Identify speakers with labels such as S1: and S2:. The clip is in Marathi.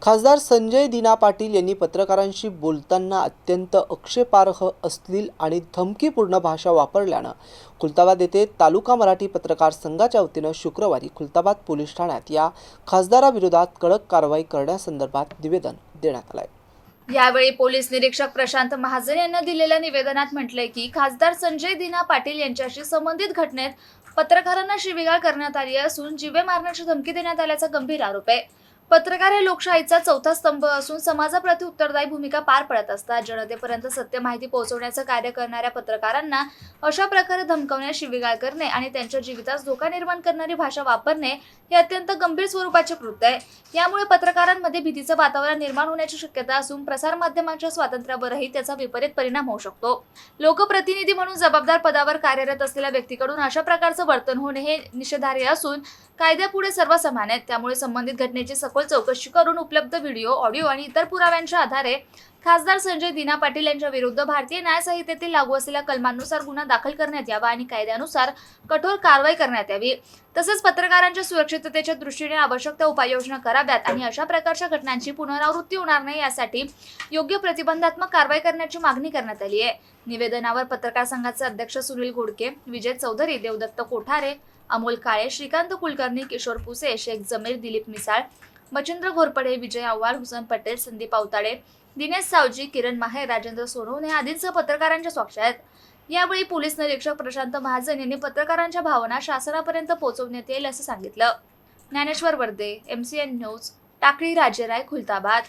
S1: खासदार संजय दिना पाटील यांनी पत्रकारांशी बोलताना अत्यंत आक्षेपार्ह अश्लील आणि धमकीपूर्ण भाषा वापरल्यानं खुलताबाद येथे तालुका मराठी पत्रकार संघाच्या वतीनं शुक्रवारी खुलताबाद पोलीस ठाण्यात या खासदाराविरोधात कडक कारवाई करण्यासंदर्भात निवेदन देण्यात आले।
S2: यावेळी पोलीस निरीक्षक प्रशांत महाजन यांनी दिलेल्या निवेदनात म्हटले की खासदार संजय दिना पाटील यांच्याशी संबंधित घटनेत पत्रकारांना शिवीगाळ करण्यात आली असून जीवे मारण्याची धमकी देण्यात आल्याचा गंभीर आरोप आहे। पत्रकार हे लोकशाहीचा चौथा स्तंभ असून समाजाप्रती उत्तरदायी भूमिका पार पडत असतात। जनतेपर्यंत सत्य माहिती पोहोचवण्याचं कार्य करणाऱ्या पत्रकारांना अशा प्रकारे धमकावणे, शिवीगाळ करणे आणि त्यांच्या जीवितास धोका निर्माण करणारी भाषा वापरणे हे अत्यंत गंभीर स्वरूपाचे कृत्य आहे। यामुळे पत्रकारांमध्ये भीतीचं वातावरण निर्माण होण्याची शक्यता असून प्रसारमाध्यमांच्या स्वातंत्र्यावरही त्याचा विपरीत परिणाम होऊ शकतो। लोकप्रतिनिधी म्हणून जबाबदार पदावर कार्यरत असलेल्या व्यक्तीकडून अशा प्रकारचं वर्तन होणे हे निषेधार्ह असून कायद्यापुढे सर्व समान आहेत। त्यामुळे संबंधित घटनेची सखोल चौकशी करून उपलब्ध व्हिडिओ, ऑडिओ आणि इतर पुराव्यांच्या आधारे खासदार संजय दिना पाटील यांच्या विरुद्ध भारतीय न्याय संहितेतील लागू असलेल्या कलमांनुसार गुन्हा दाखल करण्यात यावा आणि कायद्यानुसार कठोर कारवाई करण्यात यावी। तसेच पत्रकारांच्या सुरक्षिततेच्या दृष्टीने आवश्यक त्या उपाययोजना कराव्यात आणि अशा प्रकारच्या घटनांची पुनरावृत्ती होणार नाही यासाठी योग्य प्रतिबंधात्मक कारवाई करण्याची मागणी करण्यात आली आहे। निवेदनावर पत्रकार संघाचे अध्यक्ष सुनील घोडके, विजय चौधरी, देवदत्त कोठारे, अमोल काळे, श्रीकांत कुलकर्णी, किशोर पुसे, शेख जमीर, दिलीप मिसाळ, मच्छिंद्र घोरपडे, विजय आव्हाड, हुसेन पटेल, संदीप अवताडे, दिनेश सावजी, किरण माहे, राजेंद्र सोनवणे आदींसह पत्रकारांच्या स्वाक्षऱ्या आहेत। यावेळी पोलीस निरीक्षक प्रशांत महाजन यांनी पत्रकारांच्या भावना शासनापर्यंत पोहोचवण्यात येईल असं सांगितलं। ज्ञानेश्वर वर्दे, MCN न्यूज, टाकळी, राजेराय, खुलताबाद।